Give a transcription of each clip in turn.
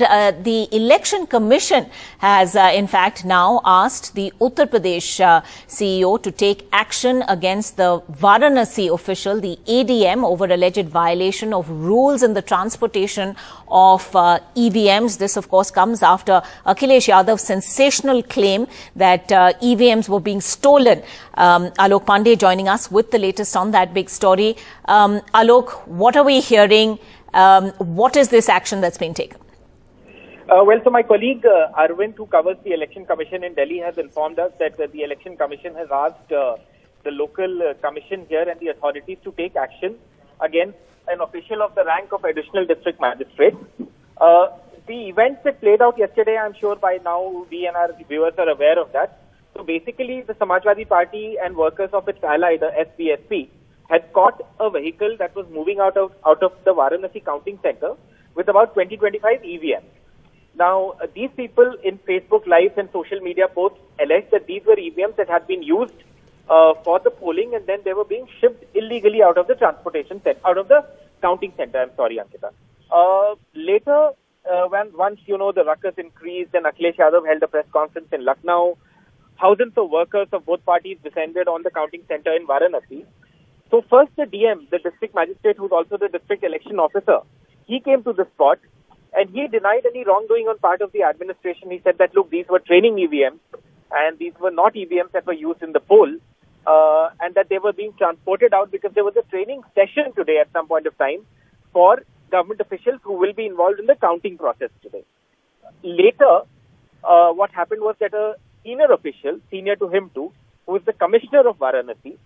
And the Election Commission has, in fact, now asked the Uttar Pradesh CEO to take action against the Varanasi official, the ADM, over alleged violation of rules in the transportation of EVMs. This, of course, comes after Akhilesh Yadav's sensational claim that EVMs were being stolen. Alok Pandey joining us with the latest on that big story. Alok, what are we hearing? What is this action that's been taken? Well, so my colleague Arvind, who covers the Election Commission in Delhi, has informed us that the Election Commission has asked the local commission here and the authorities to take action against an official of the rank of additional district magistrate. The events that played out yesterday, I'm sure by now we and our viewers are aware of that. So basically, the Samajwadi Party and workers of its ally, the SBSP, had caught a vehicle that was moving out of the Varanasi counting center with about 20-25 EVMs. Now, these people in Facebook Lives and social media posts alleged that these were EVMs that had been used for the polling, and then they were being shipped illegally out of the out of the counting center. I'm sorry, Ankita. Later, once the ruckus increased and Akhilesh Yadav held a press conference in Lucknow, thousands of workers of both parties descended on the counting center in Varanasi. So first the DM, the district magistrate, who's also the district election officer, he came to the spot and he denied any wrongdoing on part of the administration. He said that, look, these were training EVMs and these were not EVMs that were used in the poll, and that they were being transported out because there was a training session today at some point of time for government officials who will be involved in the counting process today. Later, what happened was that a senior official, senior to him too, who is the commissioner of Varanasi,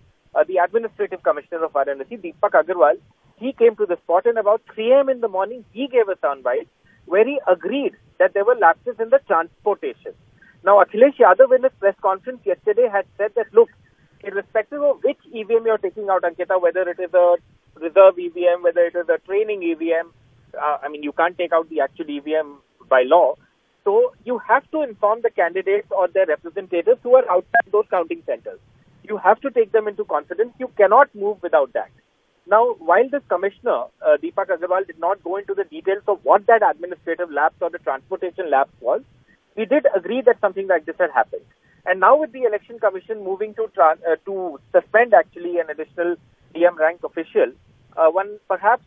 the administrative commissioner of Varanasi, Deepak Agarwal, he came to the spot, and about 3 a.m. in the morning, he gave a soundbite where he agreed that there were lapses in the transportation. Now, Akhilesh Yadav in his press conference yesterday had said that, look, irrespective of which EVM you're taking out, Ankita, whether it is a reserve EVM, whether it is a training EVM, you can't take out the actual EVM by law. So you have to inform the candidates or their representatives who are outside those counting centers. You have to take them into confidence. You cannot move without that. Now, while this commissioner, Deepak Agarwal, did not go into the details of what that administrative lapse or the transportation lapse was, he did agree that something like this had happened. And now with the Election Commission moving to suspend actually an additional DM rank official, one perhaps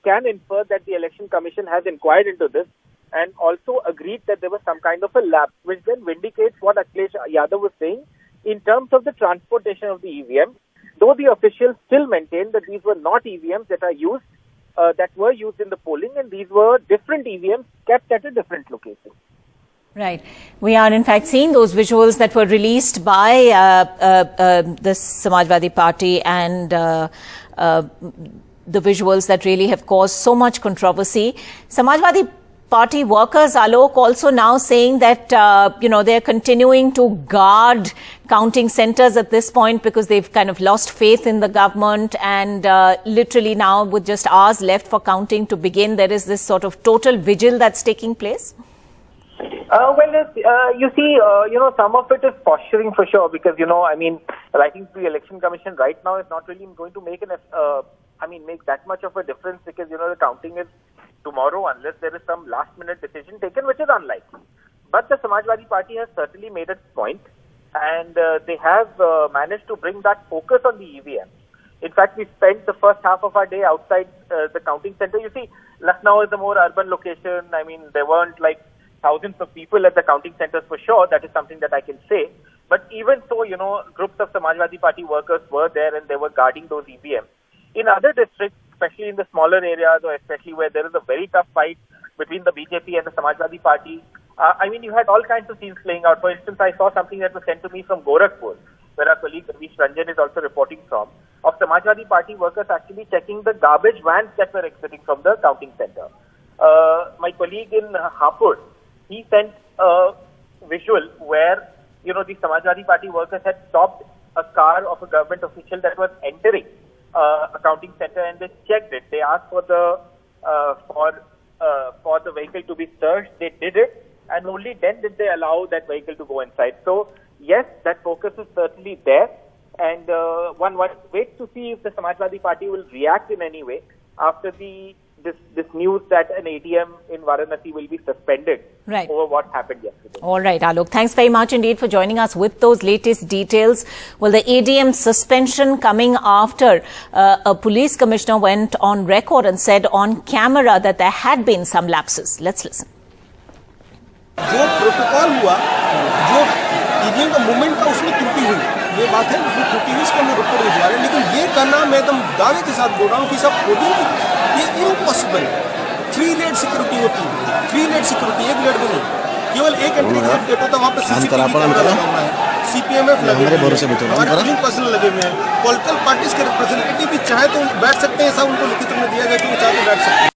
can infer that the Election Commission has inquired into this and also agreed that there was some kind of a lapse, which then vindicates what Akhilesh Yadav was saying in terms of the transportation of the EVM, though the officials still maintain that these were not EVMs that were used in the polling, and these were different EVMs kept at a different location. Right. We are, in fact, seeing those visuals that were released by the Samajwadi Party and the visuals that really have caused so much controversy. Samajwadi Party workers, Alok, also now saying that, they're continuing to guard counting centers at this point because they've kind of lost faith in the government, and literally now with just hours left for counting to begin, there is this sort of total vigil that's taking place? You see, some of it is posturing for sure because, I think the Election Commission right now is not really going to make make that much of a difference because, the counting is tomorrow unless there is some last-minute decision taken, which is unlikely. But the Samajwadi Party has certainly made its point, and they have managed to bring that focus on the EVM. In fact, we spent the first half of our day outside the counting center. You see, Lucknow is a more urban location. There weren't thousands of people at the counting centers for sure. That is something that I can say. But even so, groups of Samajwadi Party workers were there and they were guarding those EVMs. In other districts, especially in the smaller areas or especially where there is a very tough fight between the BJP and the Samajwadi Party, you had all kinds of scenes playing out. For instance, I saw something that was sent to me from Gorakhpur, where our colleague Ravish Ranjan is also reporting from, of Samajwadi Party workers actually checking the garbage vans that were exiting from the counting center. My colleague in Hapur, he sent a visual where, the Samajwadi Party workers had stopped a car of a government official that was entering a counting center, and they checked it. They asked for the vehicle to be searched. They did it, and only then did they allow that vehicle to go inside. So yes, that focus is certainly there, and one waits to see if the Samajwadi Party will react in any way after the this news that an ADM in Varanasi will be suspended over what happened yesterday. All right, Alok. Thanks very much indeed for joining us with those latest details. Well, the ADM suspension coming after a police commissioner went on record and said on camera that there had been some lapses. Let's listen. जो protocol हुआ, जो EVM का movement था, उसमें त्रुटि हुई, ये बात है, उसमें त्रुटि हुई, इसका हम रिपोर्ट भिजवा रहे हैं। लेकिन ये करना मैं एकदम दावे के साथ बोल रहा हूँ कि सब ये इम्पॉसिबल। 3 लेयर सिक्योरिटी होती है, 3 लेयर सिक्योरिटी, 1 लेयर भी नहीं, केवल एक एंट्री गेट होता है, वहाँ पे सीसीटीवी कैमरा लगा हुआ है, सीपीएमएफ लगे हुए हैं, हमारे पोलिंग पर्सन लगे हुए हैं, पॉलिटिकल पार्टीज के रिप्रेजेंटेटिव भी चाहे तो बैठ सकते हैं, ऐसा उनको लिखित में दिया गया कि वो चाहे तो बैठ सकते हैं।